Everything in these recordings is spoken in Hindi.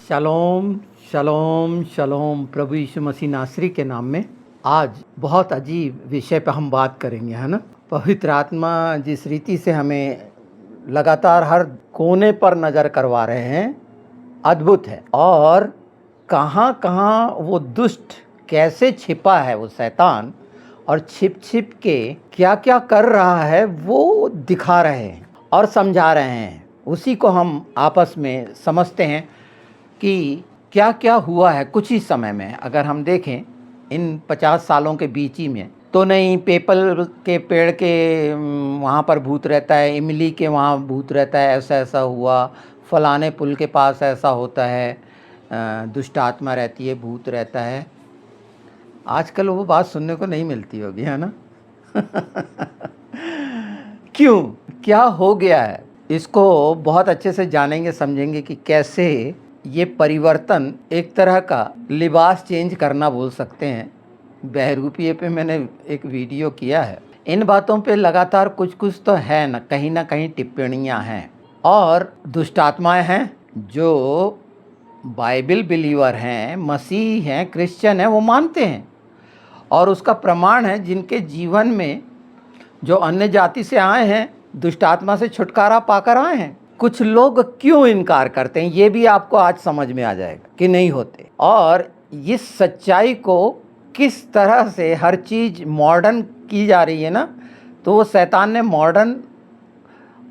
शलोम शलोम शलोम। प्रभु यीशु मसीह नासरी के नाम में आज बहुत अजीब विषय पर हम बात करेंगे, है ना। पवित्र आत्मा जिस रीति से हमें लगातार हर कोने पर नज़र करवा रहे हैं, अद्भुत है। और कहाँ कहाँ वो दुष्ट कैसे छिपा है, वो शैतान, और छिप छिप के क्या क्या कर रहा है वो दिखा रहे हैं और समझा रहे हैं। उसी को हम आपस में समझते हैं कि क्या क्या हुआ है कुछ ही समय में। अगर हम देखें इन 50 सालों के बीच ही में, तो नहीं पीपल के पेड़ के वहाँ पर भूत रहता है, इमली के वहाँ भूत रहता है, ऐसा ऐसा हुआ, फलाने पुल के पास ऐसा होता है, दुष्ट आत्मा रहती है, भूत रहता है। आजकल वो बात सुनने को नहीं मिलती होगी, है ना। क्यों, क्या हो गया है, इसको बहुत अच्छे से जानेंगे, समझेंगे कि कैसे ये परिवर्तन एक तरह का लिबास चेंज करना बोल सकते हैं। बहरूपिये पे मैंने एक वीडियो किया है। इन बातों पे लगातार कुछ कुछ तो है ना कहीं टिप्पणियां हैं। और दुष्ट आत्माएं हैं जो बाइबल बिलीवर हैं, मसीही हैं, क्रिश्चियन हैं, वो मानते हैं। और उसका प्रमाण है जिनके जीवन में जो अन्य जाति से आए हैं, दुष्ट आत्मा से छुटकारा पाकर आए हैं। कुछ लोग क्यों इनकार करते हैं, ये भी आपको आज समझ में आ जाएगा कि नहीं होते। और इस सच्चाई को किस तरह से हर चीज़ मॉडर्न की जा रही है ना, तो वो शैतान ने मॉडर्न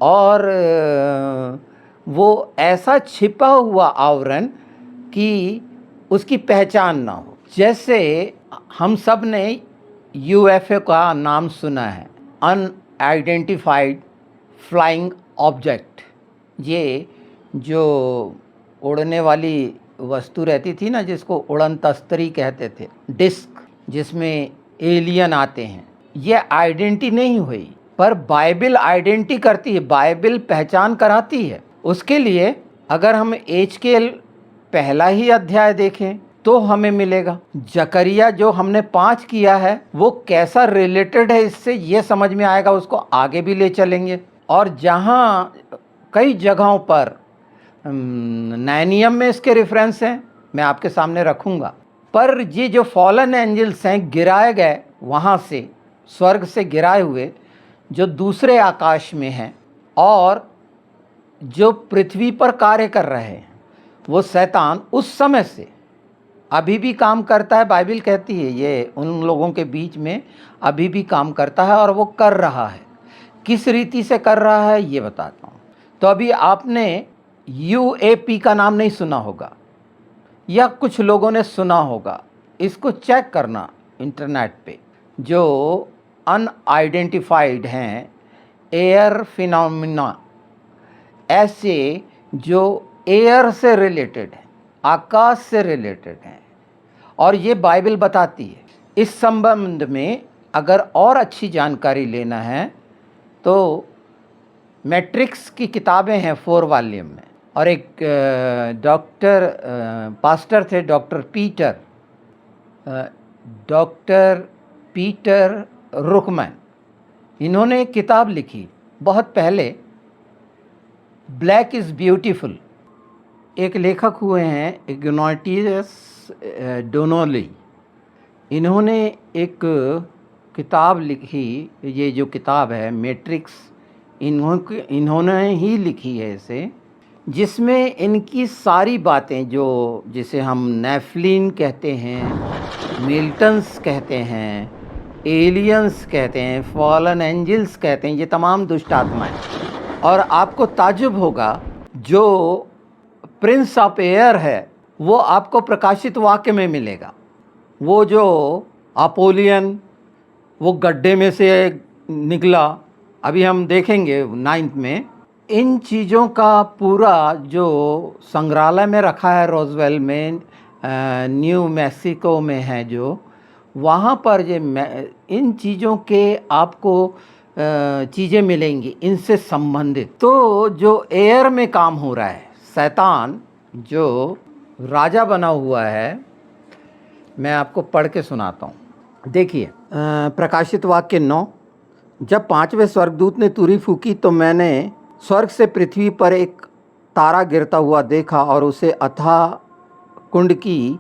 और वो ऐसा छिपा हुआ आवरण कि उसकी पहचान ना हो। जैसे हम सब ने यूएफओ का नाम सुना है, अनआइडेंटिफाइड फ्लाइंग ऑब्जेक्ट। ये जो उड़ने वाली वस्तु रहती थी ना, जिसको उड़न तस्तरी कहते थे, डिस्क जिसमें एलियन आते हैं, ये आइडेंटिटी नहीं हुई, पर बाइबल आइडेंटिटी करती है, बाइबल पहचान कराती है। उसके लिए अगर हम एजकेल पहला ही अध्याय देखें तो हमें मिलेगा। जकरिया जो हमने 5 किया है वो कैसा रिलेटेड है इससे, ये समझ में आएगा, उसको आगे भी ले चलेंगे। और जहाँ कई जगहों पर नैनियम में इसके रेफरेंस हैं, मैं आपके सामने रखूँगा। पर ये जो फॉलन एंजल्स हैं, गिराए गए वहाँ से, स्वर्ग से गिराए हुए, जो दूसरे आकाश में हैं और जो पृथ्वी पर कार्य कर रहे हैं, वो शैतान उस समय से अभी भी काम करता है। बाइबल कहती है ये उन लोगों के बीच में अभी भी काम करता है, और वो कर रहा है। किस रीति से कर रहा है ये बताता हूँ। तो अभी आपने यूएपी का नाम नहीं सुना होगा, या कुछ लोगों ने सुना होगा। इसको चेक करना इंटरनेट पे। जो अनआइडेंटिफाइड हैं एयर फिनोमिना, ऐसे जो एयर से रिलेटेड है, आकाश से रिलेटेड हैं, और ये बाइबल बताती है। इस संबंध में अगर और अच्छी जानकारी लेना है तो मैट्रिक्स की किताबें हैं 4 वॉल्यूम में, और एक पास्टर थे डॉक्टर पीटर रुकमैन। इन्होंने एक किताब लिखी बहुत पहले, ब्लैक इज़ ब्यूटीफुल। एक लेखक हुए हैं इग्नाटियस डोनोली। इन्होंने एक किताब लिखी, ये जो किताब है मैट्रिक्स, इन्होंने ही लिखी है इसे, जिसमें इनकी सारी बातें, जो जिसे हम नेफिलीम कहते हैं, मिल्टन्स कहते हैं, एलियंस कहते हैं, फॉलन एंजल्स कहते हैं, ये तमाम दुष्ट आत्माएं। और आपको ताज्जुब होगा, जो प्रिंस ऑफ एयर है वो आपको प्रकाशित वाक्य में मिलेगा। वो जो अपोलियन, वो गड्ढे में से निकला, अभी हम देखेंगे 9th में। इन चीज़ों का पूरा जो संग्रहालय में रखा है रोजवेल में, न्यू मैक्सिको में है, जो वहाँ पर ये इन चीज़ों के आपको चीज़ें मिलेंगी इनसे संबंधित। तो जो एयर में काम हो रहा है, शैतान जो राजा बना हुआ है, मैं आपको पढ़ के सुनाता हूँ। देखिए, प्रकाशित वाक्य 9। जब 5वें स्वर्गदूत ने तुरी फूकी तो मैंने स्वर्ग से पृथ्वी पर एक तारा गिरता हुआ देखा, और उसे अथाह कुंड की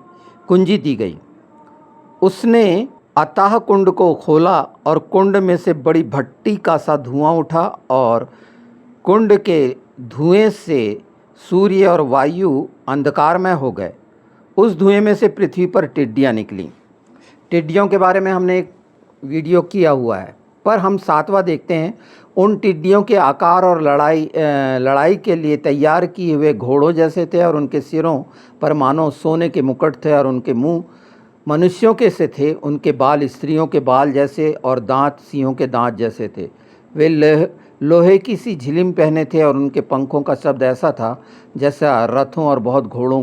कुंजी दी गई। उसने अतः कुंड को खोला और कुंड में से बड़ी भट्टी का सा धुआं उठा और कुंड के धुएं से सूर्य और वायु अंधकारमय हो गए। उस धुएं में से पृथ्वी पर टिड्डियाँ निकलीं। टिड्डियों के बारे में हमने एक वीडियो किया हुआ है, पर हम 7वां देखते हैं। उन टिड्डियों के आकार और लड़ाई के लिए तैयार किए हुए घोड़ों जैसे थे और उनके सिरों पर मानो सोने के मुकुट थे और उनके मुंह मनुष्यों के से थे। उनके बाल स्त्रियों के बाल जैसे और दांत सिंहों के दांत जैसे थे। वे लोहे की सी झिलिम पहने थे और उनके पंखों का शब्द ऐसा था जैसा रथों और बहुत घोड़ों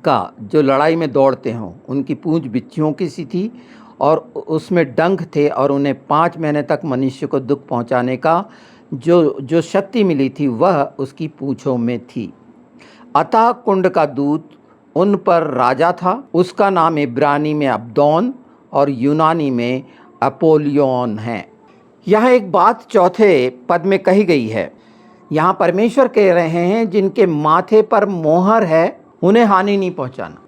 का जो लड़ाई में दौड़ते हों। उनकी पूंछ बिच्छुओं की सी थी और उसमें डंक थे और उन्हें 5 महीने तक मनुष्य को दुख पहुंचाने का जो शक्ति मिली थी वह उसकी पूंछों में थी। अतः कुंड का दूत उन पर राजा था। उसका नाम इब्रानी में अब्दोन और यूनानी में अपोलियोन है। यहाँ एक बात 4 पद में कही गई है। यहाँ परमेश्वर कह रहे हैं जिनके माथे पर मोहर है उन्हें हानि नहीं पहुँचाना।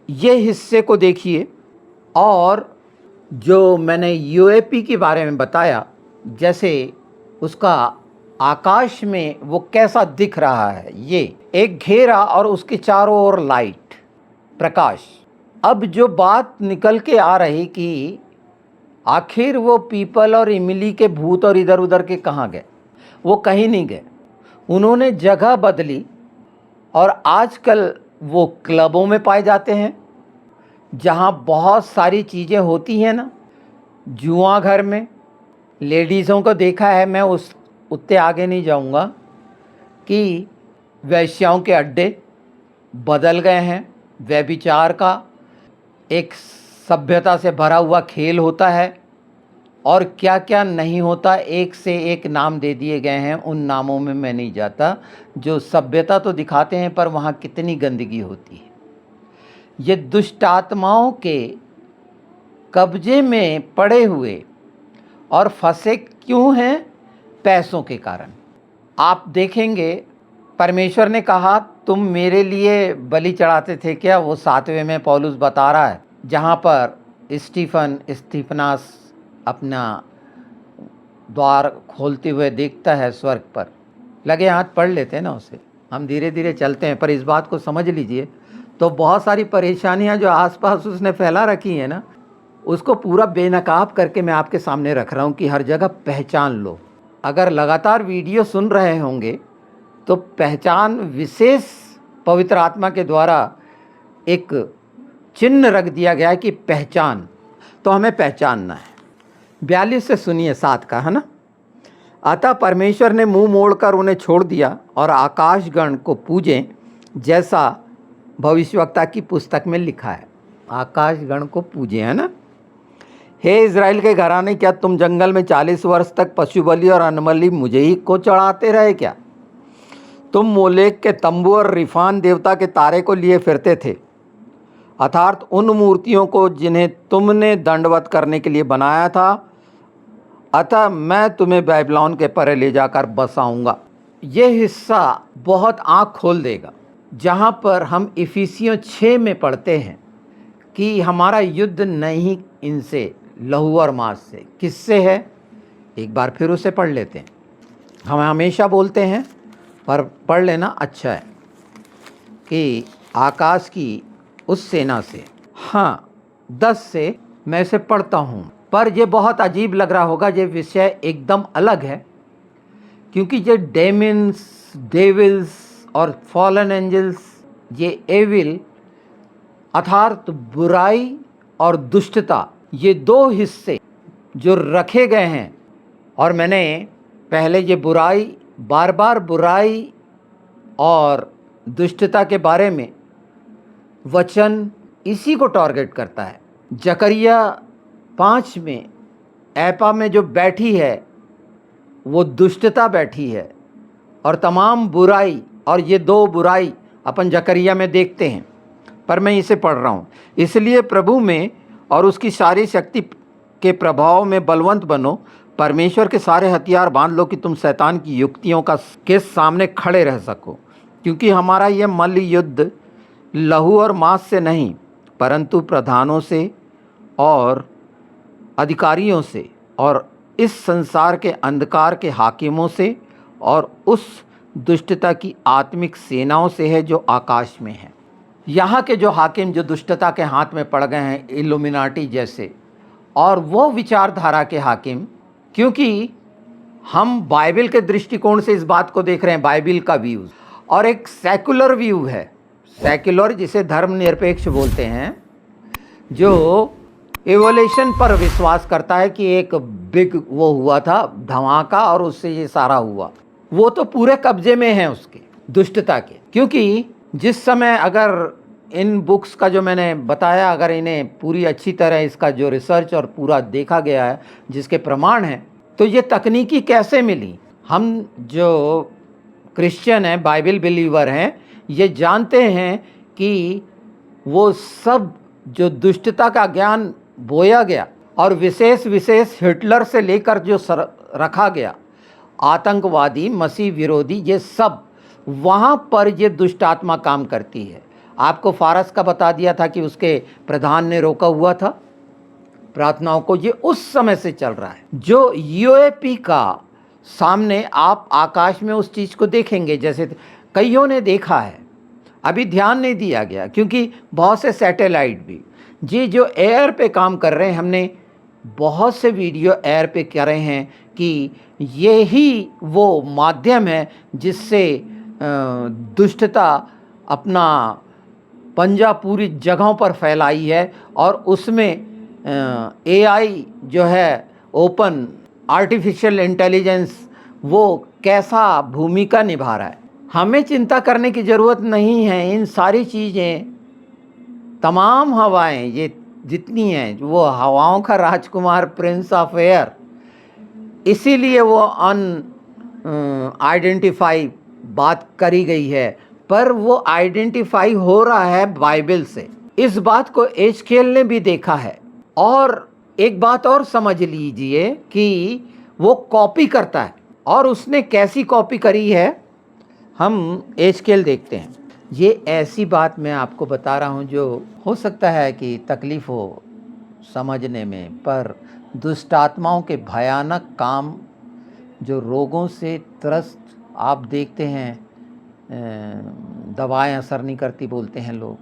ये हिस्से को देखिए। और जो मैंने यूएपी के बारे में बताया, जैसे उसका आकाश में वो कैसा दिख रहा है, ये एक घेरा और उसके चारों ओर लाइट प्रकाश। अब जो बात निकल के आ रही कि आखिर वो पीपल और इमली के भूत और इधर उधर के कहाँ गए, वो कहीं नहीं गए। उन्होंने जगह बदली और आजकल वो क्लबों में पाए जाते हैं जहाँ बहुत सारी चीज़ें होती हैं ना। जुआ घर में लेडीज़ों को देखा है, मैं उतने आगे नहीं जाऊँगा, कि वैश्याओं के अड्डे बदल गए हैं। व्यभिचार का एक सभ्यता से भरा हुआ खेल होता है और क्या क्या नहीं होता, एक से एक नाम दे दिए गए हैं। उन नामों में मैं नहीं जाता। जो सभ्यता तो दिखाते हैं पर वहाँ कितनी गंदगी होती है। ये दुष्ट आत्माओं के कब्जे में पड़े हुए और फंसे क्यों हैं? पैसों के कारण। आप देखेंगे परमेश्वर ने कहा तुम मेरे लिए बलि चढ़ाते थे क्या? वो 7वें में पौलुस बता रहा है, जहाँ पर स्तिफनास अपना द्वार खोलते हुए देखता है स्वर्ग पर। लगे हाथ पढ़ लेते हैं ना उसे, हम धीरे धीरे चलते हैं, पर इस बात को समझ लीजिए। तो बहुत सारी परेशानियां जो आसपास उसने फैला रखी हैं ना, उसको पूरा बेनकाब करके मैं आपके सामने रख रहा हूं कि हर जगह पहचान लो। अगर लगातार वीडियो सुन रहे होंगे तो पहचान विशेष पवित्र आत्मा के द्वारा एक चिन्ह रख दिया गया है कि पहचान, तो हमें पहचानना है। 42 से सुनिए 7 का, है ना। अतः परमेश्वर ने मुंह मोड़कर उन्हें छोड़ दिया और आकाशगण को पूजें, जैसा भविष्यवक्ता की पुस्तक में लिखा है। आकाशगण को पूजें, है ना। हे इज़राइल के घराने, क्या तुम जंगल में 40 वर्ष तक पशु बलि और अन्नबलि मुझे ही को चढ़ाते रहे क्या? तुम मोलेक के तंबू और रिफान देवता के तारे को लिए फिरते थे, अर्थात उन मूर्तियों को जिन्हें तुमने दंडवत करने के लिए बनाया था। अतः मैं तुम्हें बैबीलोन के परे ले जाकर बसाऊंगा। ये हिस्सा बहुत आँख खोल देगा, जहाँ पर हम इफिसियों 6 में पढ़ते हैं कि हमारा युद्ध नहीं इनसे लहू और मांस से। किससे है? एक बार फिर उसे पढ़ लेते हैं। हम हमेशा बोलते हैं पर पढ़ लेना अच्छा है कि आकाश की उस सेना से। हाँ, 10 से मैं इसे पढ़ता हूँ, पर ये बहुत अजीब लग रहा होगा। ये विषय एकदम अलग है, क्योंकि ये डेमन्स, डेविल्स और फॉलन एंजल्स, ये एविल अर्थात बुराई और दुष्टता, ये 2 हिस्से जो रखे गए हैं। और मैंने पहले ये बुराई, बार बार बुराई और दुष्टता के बारे में वचन इसी को टारगेट करता है। जकरिया 5 में ऐपा में जो बैठी है वो दुष्टता बैठी है और तमाम बुराई, और ये 2 बुराई अपन जकरिया में देखते हैं। पर मैं इसे पढ़ रहा हूँ। इसलिए प्रभु में और उसकी सारी शक्ति के प्रभाव में बलवंत बनो, परमेश्वर के सारे हथियार बांध लो कि तुम शैतान की युक्तियों के सामने खड़े रह सको। क्योंकि हमारा यह मल्ल युद्ध लहू और मांस से नहीं, परंतु प्रधानों से और अधिकारियों से और इस संसार के अंधकार के हाकिमों से और उस दुष्टता की आत्मिक सेनाओं से है जो आकाश में है। यहाँ के जो हाकिम जो दुष्टता के हाथ में पड़ गए हैं, इल्यूमिनाटी जैसे, और वो विचारधारा के हाकिम, क्योंकि हम बाइबल के दृष्टिकोण से इस बात को देख रहे हैं, बाइबल का व्यू, और एक सेकुलर व्यू है, सेकुलर जिसे धर्मनिरपेक्ष बोलते हैं, जो एवोल्यूशन पर विश्वास करता है कि एक बिग वो हुआ था धमाका और उससे ये सारा हुआ। वो तो पूरे कब्जे में है उसके दुष्टता के, क्योंकि जिस समय अगर इन बुक्स का जो मैंने बताया, अगर इन्हें पूरी अच्छी तरह इसका जो रिसर्च और पूरा देखा गया है जिसके प्रमाण हैं, तो ये तकनीकी कैसे मिली। हम जो क्रिश्चियन हैं, बाइबल बिलीवर हैं, ये जानते हैं कि वो सब जो दुष्टता का ज्ञान बोया गया और विशेष हिटलर से लेकर जो रखा गया, आतंकवादी, मसीह विरोधी, ये सब वहाँ पर ये दुष्ट आत्मा काम करती है। आपको फारस का बता दिया था कि उसके प्रधान ने रोका हुआ था प्रार्थनाओं को, ये उस समय से चल रहा है। जो यूएपी का सामने आप आकाश में उस चीज़ को देखेंगे, जैसे कईयों ने देखा है, अभी ध्यान नहीं दिया गया क्योंकि बहुत से सैटेलाइट भी जी जो एयर पे काम कर रहे हैं, हमने बहुत से वीडियो एयर पे कर रहे हैं कि ये ही वो माध्यम है जिससे दुष्टता अपना पंजा पूरी जगहों पर फैलाई है, और उसमें एआई जो है, ओपन आर्टिफिशियल इंटेलिजेंस, वो कैसा भूमिका निभा रहा है। हमें चिंता करने की ज़रूरत नहीं है। इन सारी चीज़ें, तमाम हवाएं ये जितनी हैं, वो हवाओं का राजकुमार, प्रिंस ऑफ एयर, इसीलिए वो आइडेंटिफाई बात करी गई है, पर वो आइडेंटिफाई हो रहा है बाइबल से। इस बात को एजकेल ने भी देखा है। और एक बात और समझ लीजिए कि वो कॉपी करता है, और उसने कैसी कॉपी करी है हम एजकेल देखते हैं। ये ऐसी बात मैं आपको बता रहा हूँ जो हो सकता है कि तकलीफ़ हो समझने में, पर दुष्ट आत्माओं के भयानक काम, जो रोगों से त्रस्त आप देखते हैं, दवाएं असर नहीं करती बोलते हैं लोग,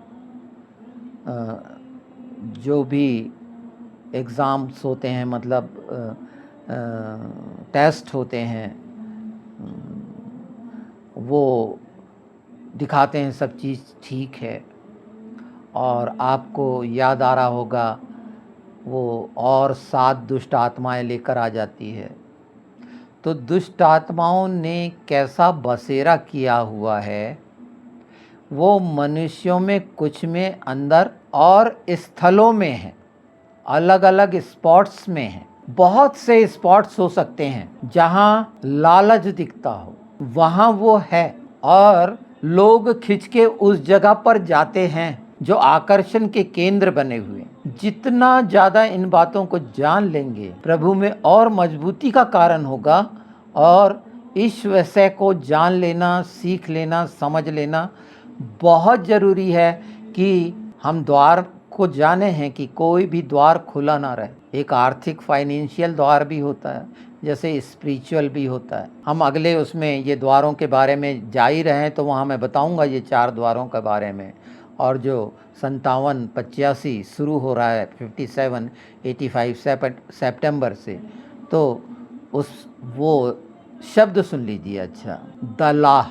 जो भी एग्ज़ाम्स होते हैं, मतलब टेस्ट होते हैं, वो दिखाते हैं सब चीज़ ठीक है, और आपको याद आ रहा होगा वो और 7 दुष्ट आत्माएं लेकर आ जाती है। तो दुष्ट आत्माओं ने कैसा बसेरा किया हुआ है, वो मनुष्यों में, कुछ में अंदर और स्थलों में है, अलग अलग स्पॉट्स में है। बहुत से स्पॉट्स हो सकते हैं जहाँ लालच दिखता हो, वहाँ वो है, और लोग खिंच के उस जगह पर जाते हैं जो आकर्षण के केंद्र बने हुए। जितना ज़्यादा इन बातों को जान लेंगे, प्रभु में और मजबूती का कारण होगा, और इस विषय को जान लेना, सीख लेना, समझ लेना बहुत ज़रूरी है कि हम द्वार को जाने हैं कि कोई भी द्वार खुला ना रहे। एक आर्थिक फाइनेंशियल द्वार भी होता है, जैसे स्पिरिचुअल भी होता है। हम अगले उसमें ये द्वारों के बारे में जा ही रहे हैं, तो वहाँ मैं बताऊँगा ये 4 द्वारों के बारे में। और जो 57, 85 शुरू हो रहा है, 57, 85 सितंबर से, तो उस वो शब्द सुन लीजिए। अच्छा, दलाह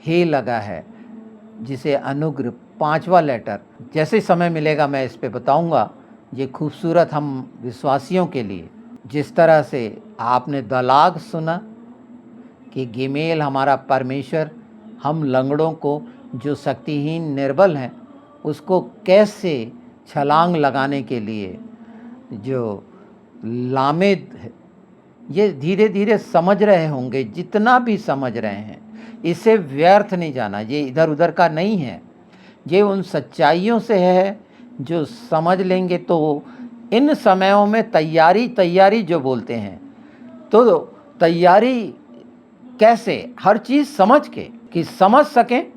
हे लगा है, जिसे अनुग्रह 5वां लेटर, जैसे समय मिलेगा मैं इस पे बताऊंगा। ये खूबसूरत हम विश्वासियों के लिए, जिस तरह से आपने दलाग सुना कि गिमेल हमारा परमेश्वर हम लंगड़ों को, जो शक्तिहीन निर्बल हैं, उसको कैसे छलांग लगाने के लिए जो लामेद है, ये धीरे धीरे समझ रहे होंगे। जितना भी समझ रहे हैं, इसे व्यर्थ नहीं जाना, ये इधर उधर का नहीं है, ये उन सच्चाइयों से है जो समझ लेंगे तो इन समयों में तैयारी जो बोलते हैं, तो तैयारी कैसे, हर चीज़ समझ के, कि समझ सकें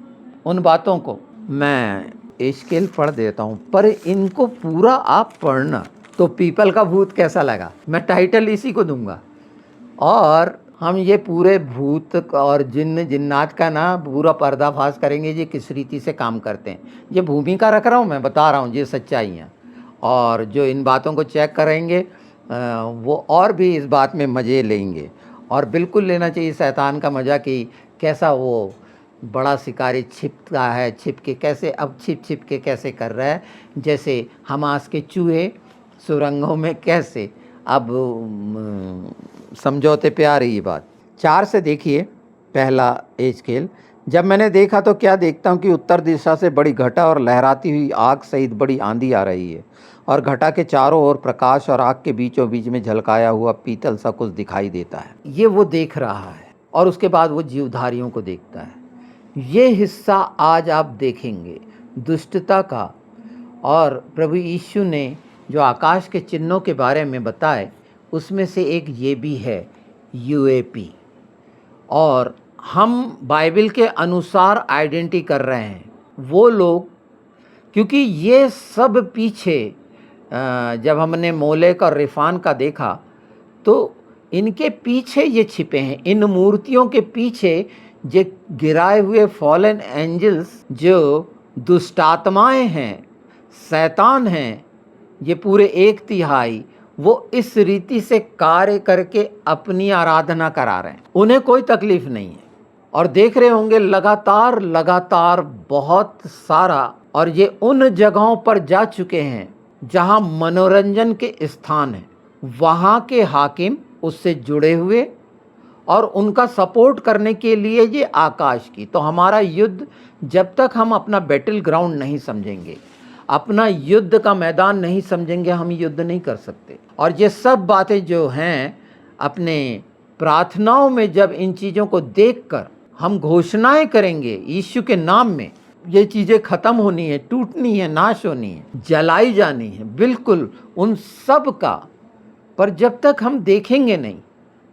उन बातों को, मैं एशकेल पढ़ देता हूँ, पर इनको पूरा आप पढ़ना। तो पीपल का भूत कैसा लगा, मैं टाइटल इसी को दूंगा। और हम ये पूरे भूत और जिन्न जिन्नात का ना पूरा पर्दाफाश करेंगे, ये किस रीति से काम करते हैं। ये भूमिका रख रहा हूँ, मैं बता रहा हूँ ये सच्चाइयाँ। और जो इन बातों को चेक करेंगे वो और भी इस बात में मज़े लेंगे। और बिल्कुल लेना चाहिए शैतान का मज़ा कि कैसा वो बड़ा शिकारी छिपता है, छिप के कैसे अब छिप के कैसे कर रहा है, जैसे हमास के चूहे सुरंगों में कैसे अब समझौते पे आ रही है बात। 4 से देखिए पहला एशकेल। जब मैंने देखा तो क्या देखता हूँ कि उत्तर दिशा से बड़ी घटा और लहराती हुई आग सहित बड़ी आंधी आ रही है, और घटा के चारों ओर प्रकाश और आग के बीचों बीच में झलकाया हुआ पीतल सा कुछ दिखाई देता है। ये वो देख रहा है, और उसके बाद वो जीवधारियों को देखता है। ये हिस्सा आज आप देखेंगे दुष्टता का। और प्रभु यीशु ने जो आकाश के चिन्हों के बारे में बताए, उसमें से एक ये भी है यूएपी। और हम बाइबल के अनुसार आइडेंटिटी कर रहे हैं वो लोग, क्योंकि ये सब पीछे जब हमने मोलेक और रिफान का देखा तो इनके पीछे ये छिपे हैं। इन मूर्तियों के पीछे जो गिराए हुए फॉलन एंजल्स, जो दुष्टात्माएं हैं, शैतान हैं, ये पूरे 1/3 वो इस रीति से कार्य करके अपनी आराधना करा रहे हैं। उन्हें कोई तकलीफ नहीं है। और देख रहे होंगे लगातार बहुत सारा, और ये उन जगहों पर जा चुके हैं जहां मनोरंजन के स्थान हैं। वहां के हाकिम उससे जुड़े हुए और उनका सपोर्ट करने के लिए ये आकाश की। तो हमारा युद्ध, जब तक हम अपना बैटल ग्राउंड नहीं समझेंगे, अपना युद्ध का मैदान नहीं समझेंगे, हम युद्ध नहीं कर सकते। और ये सब बातें जो हैं, अपने प्रार्थनाओं में जब इन चीज़ों को देखकर हम घोषणाएं करेंगे यीशु के नाम में, ये चीज़ें ख़त्म होनी है, टूटनी है, नाश होनी है, जलाई जानी है, बिल्कुल उन सब का। पर जब तक हम देखेंगे नहीं,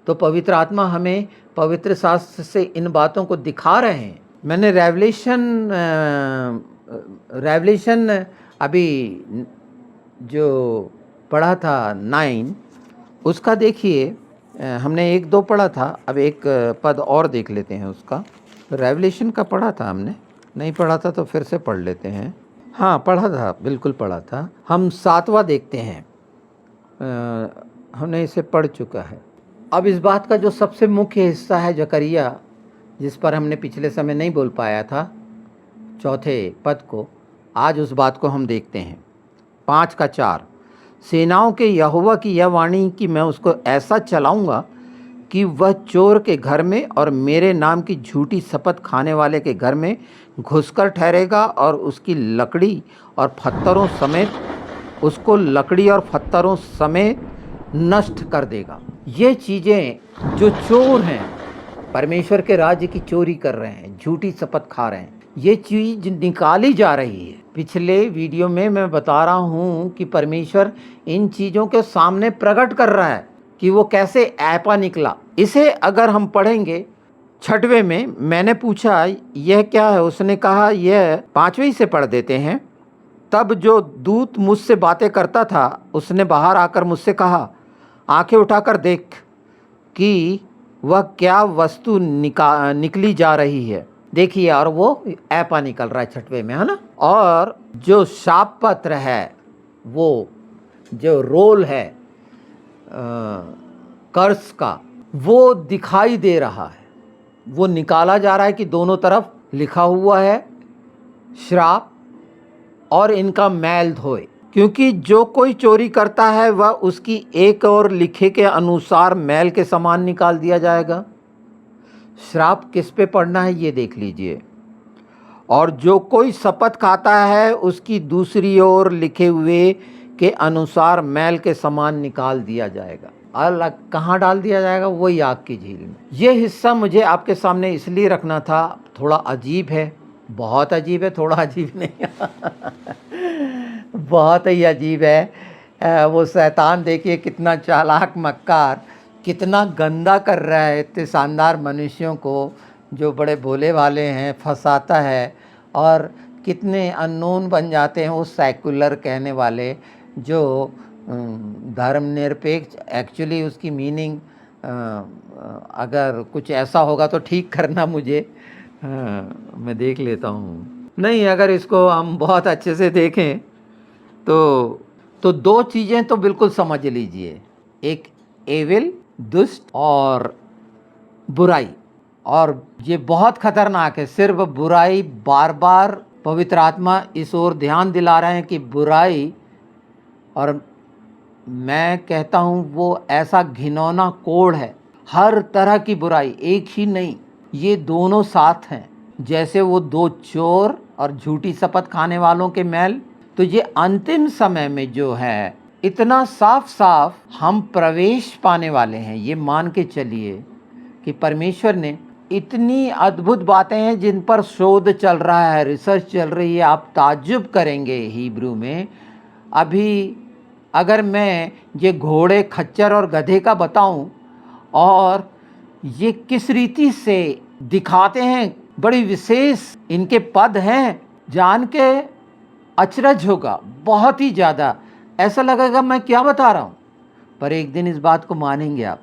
तो पवित्र आत्मा हमें पवित्र शास्त्र से इन बातों को दिखा रहे हैं। मैंने रेवलेशन अभी जो पढ़ा था 9, उसका देखिए, हमने 1-2 पढ़ा था, अब एक पद और देख लेते हैं उसका। रेवलेशन का पढ़ा था हमने, नहीं पढ़ा था तो फिर से पढ़ लेते हैं। हाँ पढ़ा था, बिल्कुल पढ़ा था। हम 7वां देखते हैं, हमने इसे पढ़ चुका है। अब इस बात का जो सबसे मुख्य हिस्सा है जकरिया, जिस पर हमने पिछले समय नहीं बोल पाया था, 4 पद को, आज उस बात को हम देखते हैं। 5:4, सेनाओं के यहोवा की यह वाणी कि मैं उसको ऐसा चलाऊंगा कि वह चोर के घर में और मेरे नाम की झूठी शपथ खाने वाले के घर में घुसकर ठहरेगा, और उसकी लकड़ी और पत्थरों समेत उसको लकड़ी और पत्थरों समेत नष्ट कर देगा। ये चीज़ें जो चोर हैं, परमेश्वर के राज्य की चोरी कर रहे हैं, झूठी शपथ खा रहे हैं, ये चीज़ निकाली जा रही है। पिछले वीडियो में मैं बता रहा हूँ कि परमेश्वर इन चीज़ों के सामने प्रकट कर रहा है कि वो कैसे ऐपा निकला। इसे अगर हम पढ़ेंगे 6वें में, मैंने पूछा यह क्या है, उसने कहा यह 5वें से पढ़ देते हैं। तब जो दूत मुझसे बातें करता था उसने बाहर आकर मुझसे कहा, आंखें उठाकर देख कि वह क्या वस्तु निकली जा रही है। देखिए, और वो ऐपा निकल रहा है 6वें में, है ना। और जो शाप पत्र है, वो जो रोल है कर्स का, वो दिखाई दे रहा है, वो निकाला जा रहा है कि दोनों तरफ लिखा हुआ है श्राप और इनका मैल धोए। क्योंकि जो कोई चोरी करता है वह उसकी एक और लिखे के अनुसार मैल के समान निकाल दिया जाएगा। श्राप किस पे पड़ना है ये देख लीजिए। और जो कोई शपथ खाता है उसकी दूसरी ओर लिखे हुए के अनुसार मैल के समान निकाल दिया जाएगा। अलग कहाँ डाल दिया जाएगा? वही आग की झील में। ये हिस्सा मुझे आपके सामने इसलिए रखना था, थोड़ा अजीब है, बहुत अजीब है, थोड़ा अजीब नहीं बहुत ही अजीब है। वो शैतान देखिए कितना चालाक मक्कार, कितना गंदा कर रहा है। इतने शानदार मनुष्यों को जो बड़े भोले वाले हैं फंसाता है, और कितने अननोन बन जाते हैं वो सेकुलर कहने वाले, जो धर्मनिरपेक्ष, एक्चुअली उसकी मीनिंग अगर कुछ ऐसा होगा तो ठीक करना मुझे, मैं देख लेता हूँ। नहीं, अगर इसको हम बहुत अच्छे से देखें तो दो चीज़ें तो बिल्कुल समझ लीजिए, एक एविल दुष्ट और बुराई, और ये बहुत खतरनाक है। सिर्फ बुराई, बार बार पवित्र आत्मा इस ओर ध्यान दिला रहे हैं कि बुराई, और मैं कहता हूँ वो ऐसा घिनौना कोड़ है, हर तरह की बुराई, एक ही नहीं, ये दोनों साथ हैं। जैसे वो दो चोर और झूठी शपथ खाने वालों के मैल, तो ये अंतिम समय में जो है इतना साफ साफ हम प्रवेश पाने वाले हैं। ये मान के चलिए कि परमेश्वर ने इतनी अद्भुत बातें हैं जिन पर शोध चल रहा है, रिसर्च चल रही है, आप ताज्जुब करेंगे हिब्रू में। अभी अगर मैं ये घोड़े, खच्चर और गधे का बताऊं और ये किस रीति से दिखाते हैं, बड़ी विशेष इनके पद हैं, जान के अचरज होगा, बहुत ही ज़्यादा ऐसा लगेगा मैं क्या बता रहा हूँ। पर एक दिन इस बात को मानेंगे आप,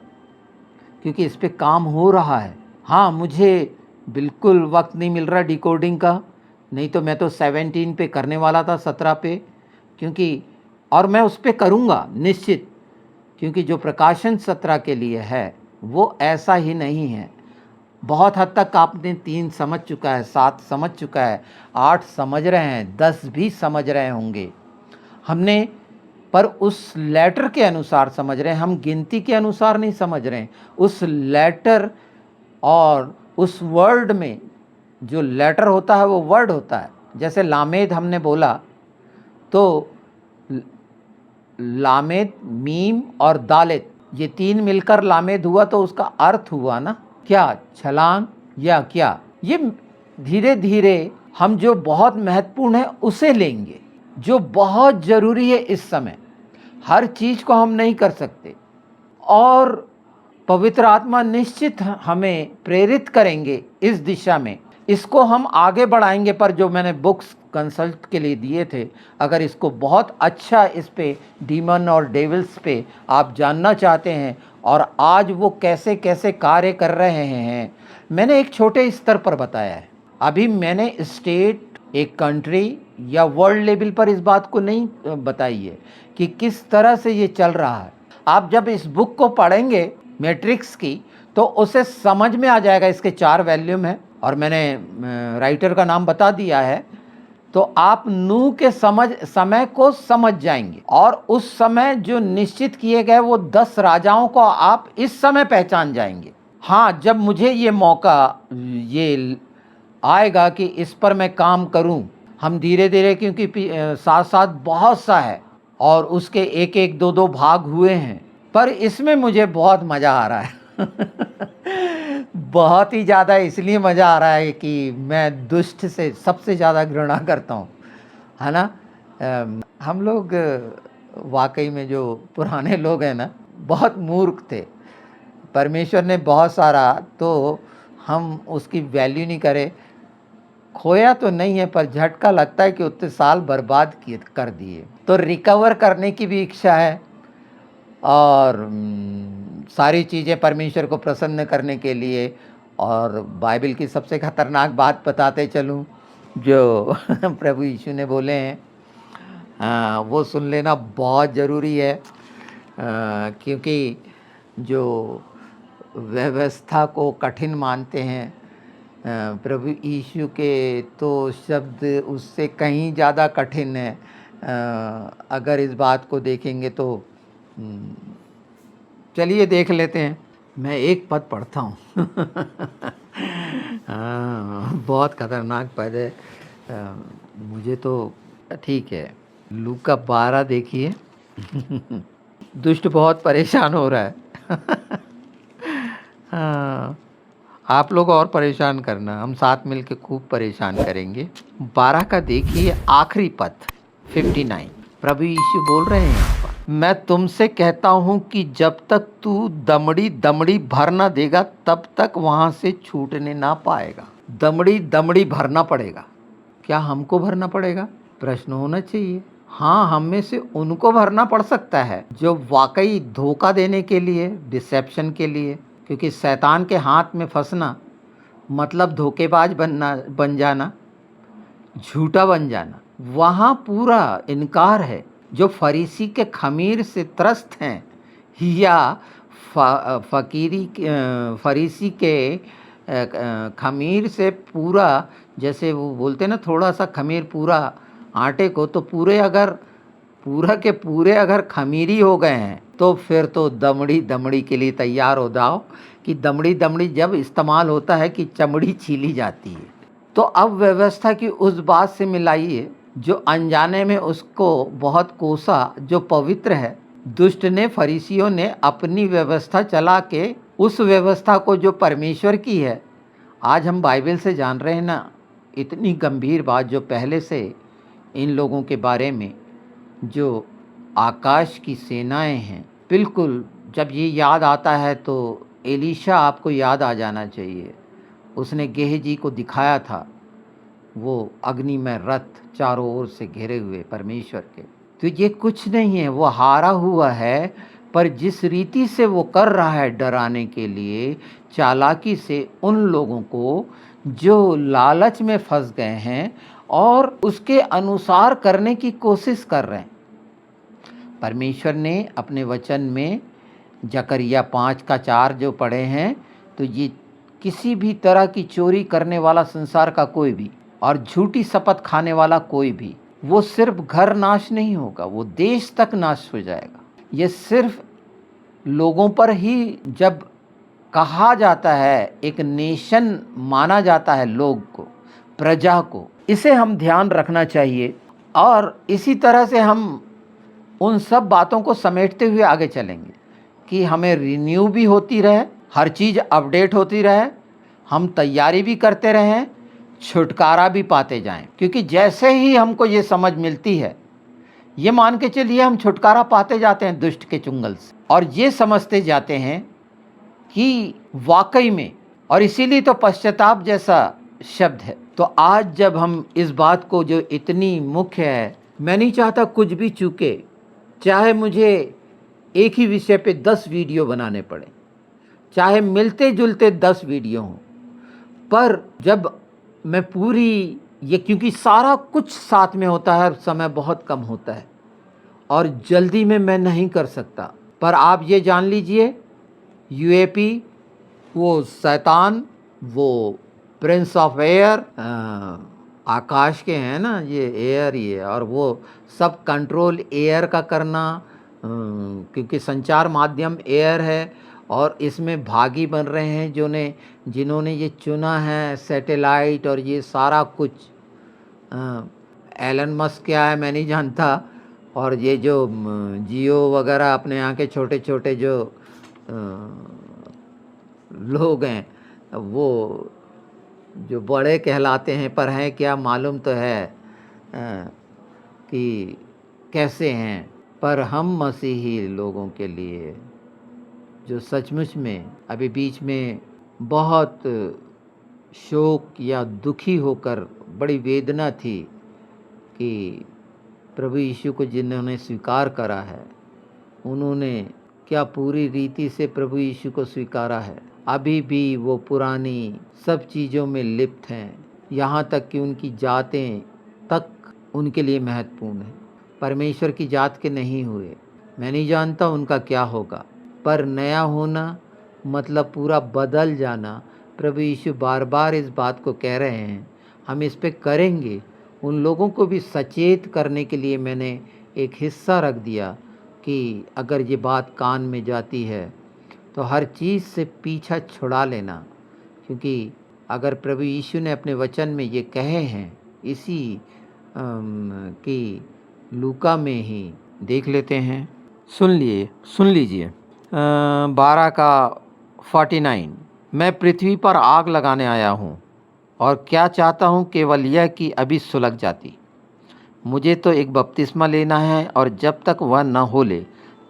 क्योंकि इस पे काम हो रहा है। हाँ, मुझे बिल्कुल वक्त नहीं मिल रहा डिकोडिंग का, नहीं तो मैं तो 17 पे करने वाला था, 17 पे, क्योंकि और मैं उस पे करूँगा निश्चित, क्योंकि जो प्रकाशन 17 के लिए है वो ऐसा ही नहीं है। बहुत हद तक आपने 3 समझ चुका है, 7 समझ चुका है, 8 समझ रहे हैं, 10 भी समझ रहे होंगे। हमने पर उस लेटर के अनुसार समझ रहे हैं, हम गिनती के अनुसार नहीं समझ रहे हैं। उस लेटर और उस वर्ड में, जो लेटर होता है वो वर्ड होता है। जैसे लामेद हमने बोला, तो लामेद, मीम और दालेत, ये 3 मिलकर लामेद हुआ, तो उसका अर्थ हुआ ना क्या, छलांग या क्या। ये धीरे धीरे हम जो बहुत महत्वपूर्ण है उसे लेंगे, जो बहुत ज़रूरी है इस समय। हर चीज़ को हम नहीं कर सकते, और पवित्र आत्मा निश्चित हमें प्रेरित करेंगे इस दिशा में, इसको हम आगे बढ़ाएंगे। पर जो मैंने बुक्स कंसल्ट के लिए दिए थे, अगर इसको बहुत अच्छा, इस पे डीमन और डेविल्स पे आप जानना चाहते हैं और आज वो कैसे कैसे कार्य कर रहे हैं, मैंने एक छोटे स्तर पर बताया है। अभी मैंने स्टेट, एक कंट्री या वर्ल्ड लेवल पर इस बात को नहीं बताई है कि किस तरह से ये चल रहा है। आप जब इस बुक को पढ़ेंगे मैट्रिक्स की, तो उसे समझ में आ जाएगा। इसके 4 वॉल्यूम है और मैंने राइटर का नाम बता दिया है, तो आप नूह के समय को समझ जाएंगे। और उस समय जो निश्चित किए गए वो 10 राजाओं को आप इस समय पहचान जाएंगे। हाँ, जब मुझे ये मौका ये आएगा कि इस पर मैं काम करूं, हम धीरे धीरे, क्योंकि साथ साथ बहुत सा है और उसके एक एक 2 भाग हुए हैं, पर इसमें मुझे बहुत मज़ा आ रहा है। बहुत ही ज़्यादा इसलिए मज़ा आ रहा है कि मैं दुष्ट से सबसे ज़्यादा घृणा करता हूँ, है ना। हम लोग वाकई में जो पुराने लोग हैं ना, बहुत मूर्ख थे। परमेश्वर ने बहुत सारा, तो हम उसकी वैल्यू नहीं करे। खोया तो नहीं है, पर झटका लगता है कि उतने साल बर्बाद किए कर दिए। तो रिकवर करने की भी इच्छा है, और सारी चीज़ें परमेश्वर को प्रसन्न करने के लिए। और बाइबल की सबसे खतरनाक बात बताते चलूँ, जो प्रभु यीशु ने बोले हैं, वो सुन लेना बहुत ज़रूरी है, क्योंकि जो व्यवस्था को कठिन मानते हैं, प्रभु यीशु के तो शब्द उससे कहीं ज़्यादा कठिन है। अगर इस बात को देखेंगे तो चलिए देख लेते हैं। मैं एक पद पढ़ता हूँ। बहुत खतरनाक पद है, मुझे तो ठीक है। लूका 12 देखिए। दुष्ट बहुत परेशान हो रहा है। हाँ, आप लोग और परेशान करना, हम साथ मिलके खूब परेशान करेंगे। 12 का देखिए आखिरी पद, 59। प्रभु यीशु बोल रहे हैं यहाँ पर, मैं तुमसे कहता हूँ कि जब तक तू दमड़ी दमड़ी भर ना देगा तब तक वहाँ से छूटने ना पाएगा। दमड़ी दमड़ी भरना पड़ेगा। क्या हमको भरना पड़ेगा? प्रश्न होना चाहिए। हाँ, हम में से उनको भरना पड़ सकता है जो वाकई धोखा देने के लिए, डिसेप्शन के लिए, क्योंकि शैतान के हाथ में फंसना मतलब धोखेबाज बन जाना, झूठा बन जाना। वहाँ पूरा इनकार है। जो फरीसी के खमीर से त्रस्त हैं या फरीसी के खमीर से पूरा, जैसे वो बोलते हैं ना, थोड़ा सा खमीर पूरा आटे को, तो पूरा के पूरे अगर खमीरी हो गए हैं तो फिर तो दमड़ी दमड़ी के लिए तैयार हो जाओ कि दमड़ी दमड़ी जब इस्तेमाल होता है कि चमड़ी छीली जाती है। तो अब व्यवस्था की उस बात से मिलाइए जो अनजाने में उसको बहुत कोसा, जो पवित्र है। दुष्ट ने, फरीसियों ने अपनी व्यवस्था चला के उस व्यवस्था को जो परमेश्वर की है, आज हम बाइबल से जान रहे हैं ना, इतनी गंभीर बात जो पहले से इन लोगों के बारे में, जो आकाश की सेनाएं हैं। बिल्कुल, जब ये याद आता है तो एलीशा आपको याद आ जाना चाहिए। उसने गेहजी को दिखाया था वो अग्नि में रथ चारों ओर से घिरे हुए परमेश्वर के। तो ये कुछ नहीं है, वो हारा हुआ है, पर जिस रीति से वो कर रहा है डराने के लिए, चालाकी से उन लोगों को जो लालच में फंस गए हैं और उसके अनुसार करने की कोशिश कर रहे हैं। परमेश्वर ने अपने वचन में जकरिया 5:4 जो पढ़े हैं, तो ये किसी भी तरह की चोरी करने वाला संसार का कोई भी और झूठी शपथ खाने वाला कोई भी, वो सिर्फ घर नाश नहीं होगा, वो देश तक नाश हो जाएगा। ये सिर्फ लोगों पर ही जब कहा जाता है, एक नेशन माना जाता है लोग को, प्रजा को, इसे हम ध्यान रखना चाहिए। और इसी तरह से हम उन सब बातों को समेटते हुए आगे चलेंगे कि हमें रिन्यू भी होती रहे, हर चीज़ अपडेट होती रहे, हम तैयारी भी करते रहें, छुटकारा भी पाते जाएं। क्योंकि जैसे ही हमको ये समझ मिलती है, ये मान के चलिए हम छुटकारा पाते जाते हैं दुष्ट के चुंगल से, और ये समझते जाते हैं कि वाकई में, और इसीलिए तो पश्चाताप जैसा शब्द है। तो आज जब हम इस बात को, जो इतनी मुख्य है, मैं नहीं चाहता कुछ भी चूके, चाहे मुझे एक ही विषय पे 10 वीडियो बनाने पड़े, चाहे मिलते जुलते 10 वीडियो हों, पर जब मैं पूरी ये, क्योंकि सारा कुछ साथ में होता है, समय बहुत कम होता है और जल्दी में मैं नहीं कर सकता। पर आप ये जान लीजिए, यूएपी, वो शैतान, वो प्रिंस ऑफ एयर, आकाश के हैं ना, ये एयर ही है, और वो सब कंट्रोल एयर का करना, क्योंकि संचार माध्यम एयर है और इसमें भागी बन रहे हैं जिन्होंने ये चुना है, सैटेलाइट और ये सारा कुछ। एलन मस्क क्या है मैं नहीं जानता, और ये जो जियो वगैरह अपने यहाँ के छोटे छोटे जो लोग हैं, वो जो बड़े कहलाते हैं, पर हैं क्या मालूम तो है कि कैसे हैं। पर हम मसीही लोगों के लिए, जो सचमुच में अभी बीच में बहुत शोक या दुखी होकर बड़ी वेदना थी कि प्रभु यीशु को जिन्होंने स्वीकार करा है, उन्होंने क्या पूरी रीति से प्रभु यीशु को स्वीकारा है? अभी भी वो पुरानी सब चीज़ों में लिप्त हैं, यहाँ तक कि उनकी जातें तक उनके लिए महत्वपूर्ण है। परमेश्वर की जात के नहीं हुए, मैं नहीं जानता उनका क्या होगा, पर नया होना मतलब पूरा बदल जाना। प्रभु यीशु बार बार इस बात को कह रहे हैं, हम इस पे करेंगे। उन लोगों को भी सचेत करने के लिए मैंने एक हिस्सा रख दिया कि अगर ये बात कान में जाती है तो हर चीज़ से पीछा छुड़ा लेना, क्योंकि अगर प्रभु यीशु ने अपने वचन में ये कहे हैं, इसी कि लूका में ही देख लेते हैं, सुन लीजिए 12:49, मैं पृथ्वी पर आग लगाने आया हूँ और क्या चाहता हूँ केवल यह कि अभी सुलग जाती। मुझे तो एक बपतिस्मा लेना है और जब तक वह न हो ले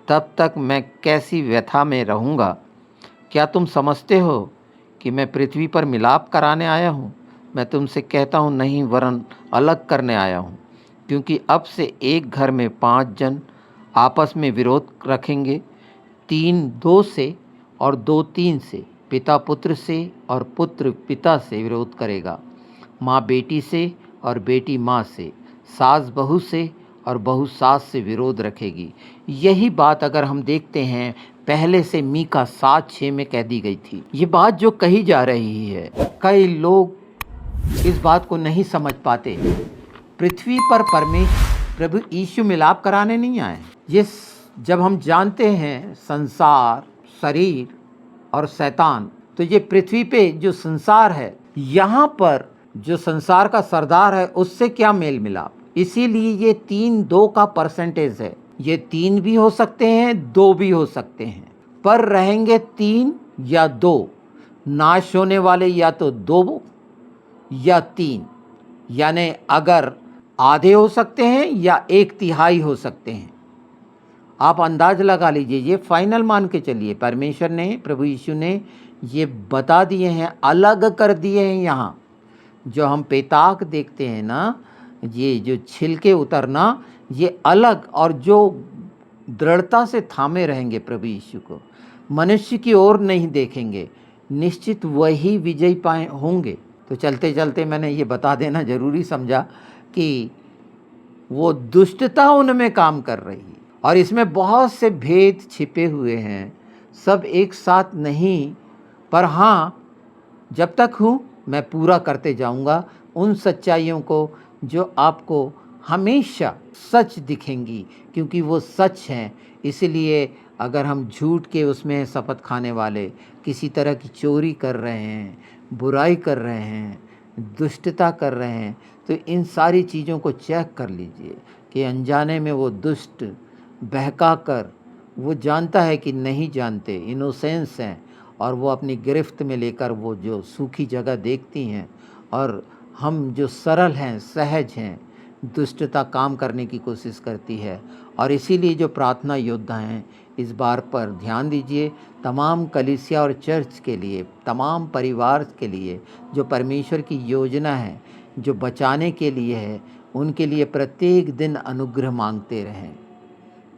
तब तक मैं कैसी व्यथा में रहूँगा। क्या तुम समझते हो कि मैं पृथ्वी पर मिलाप कराने आया हूँ? मैं तुमसे कहता हूँ नहीं, वरन अलग करने आया हूँ। क्योंकि अब से एक घर में 5 जन आपस में विरोध रखेंगे, 3 2 से और 2 3 से, पिता पुत्र से और पुत्र पिता से विरोध करेगा, माँ बेटी से और बेटी माँ से, सास बहू से और बहू सास से विरोध रखेगी। यही बात अगर हम देखते हैं पहले से मीका 7:6 में कह दी गई थी। ये बात जो कही जा रही है, कई लोग इस बात को नहीं समझ पाते। पृथ्वी पर परमेश्वर प्रभु यीशु मिलाप कराने नहीं आए। ये जब हम जानते हैं संसार, शरीर और शैतान, तो ये पृथ्वी पे जो संसार है, यहाँ पर जो संसार का सरदार है उससे क्या मेल मिलाप। इसीलिए ये 3-2 का परसेंटेज है। ये 3 भी हो सकते हैं, 2 भी हो सकते हैं, पर रहेंगे 3 या 2। नाश होने वाले या तो 2 या 3, यानी अगर आधे हो सकते हैं या 1/3 हो सकते हैं। आप अंदाज लगा लीजिए, ये फाइनल मान के चलिए। परमेश्वर ने, प्रभु यीशु ने ये बता दिए हैं, अलग कर दिए हैं। यहाँ जो हम पेताक देखते हैं ना, ये जो छिलके उतरना, ये अलग, और जो दृढ़ता से थामे रहेंगे प्रभु यीशु को, मनुष्य की ओर नहीं देखेंगे, निश्चित वही विजयी पाए होंगे। तो चलते चलते मैंने ये बता देना ज़रूरी समझा कि वो दुष्टता उनमें काम कर रही है, और इसमें बहुत से भेद छिपे हुए हैं, सब एक साथ नहीं, पर हाँ, जब तक हूँ मैं पूरा करते जाऊँगा उन सच्चाइयों को जो आपको हमेशा सच दिखेंगी, क्योंकि वो सच हैं। इसलिए अगर हम झूठ के उसमें शपथ खाने वाले, किसी तरह की चोरी कर रहे हैं, बुराई कर रहे हैं, दुष्टता कर रहे हैं, तो इन सारी चीज़ों को चेक कर लीजिए कि अनजाने में वो दुष्ट बहका कर, वो जानता है कि नहीं जानते, इनोसेंस हैं, और वो अपनी गिरफ्त में लेकर वो जो सूखी जगह देखती हैं, और हम जो सरल हैं, सहज हैं, दुष्टता काम करने की कोशिश करती है। और इसीलिए जो प्रार्थना योद्धा हैं, इस बार पर ध्यान दीजिए, तमाम कलीसिया और चर्च के लिए, तमाम परिवार के लिए जो परमेश्वर की योजना है, जो बचाने के लिए है, उनके लिए प्रत्येक दिन अनुग्रह मांगते रहें,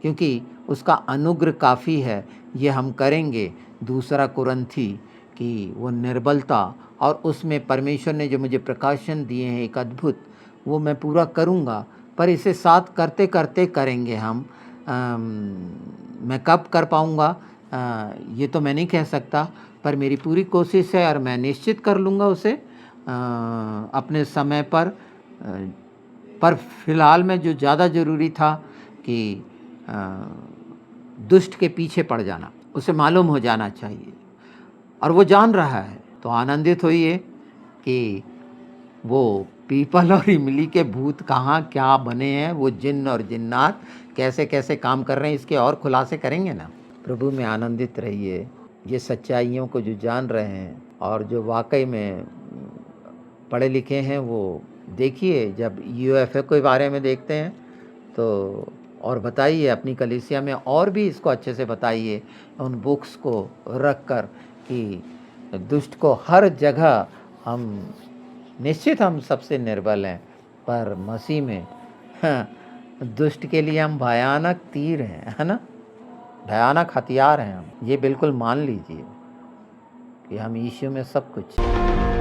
क्योंकि उसका अनुग्रह काफ़ी है। ये हम करेंगे। 2 कुरिन्थी की वो निर्बलता, और उसमें परमेश्वर ने जो मुझे प्रकाशन दिए हैं एक अद्भुत, वो मैं पूरा करूँगा। पर इसे साथ करते करते करेंगे हम। मैं कब कर पाऊँगा ये तो मैं नहीं कह सकता, पर मेरी पूरी कोशिश है, और मैं निश्चित कर लूँगा उसे अपने समय पर। पर फिलहाल में जो ज़्यादा ज़रूरी था कि दुष्ट के पीछे पड़ जाना, उसे मालूम हो जाना चाहिए, और वो जान रहा है। तो आनंदित होइए कि वो पीपल और इमली के भूत कहाँ क्या बने हैं, वो जिन्न और जिन्नात कैसे कैसे काम कर रहे हैं, इसके और खुलासे करेंगे ना। प्रभु में आनंदित रहिए। ये सच्चाइयों को जो जान रहे हैं और जो वाकई में पढ़े लिखे हैं, वो देखिए, जब यूएफओ के बारे में देखते हैं तो और बताइए अपनी कलीसिया में, और भी इसको अच्छे से बताइए, उन बुक्स को रख कर, कि दुष्ट को हर जगह हम निश्चित हम सबसे निर्बल हैं, पर मसीह में दुष्ट के लिए हम भयानक तीर हैं, है ना, भयानक हथियार हैं हम। ये बिल्कुल मान लीजिए कि हम यीशु में सब कुछ हैं।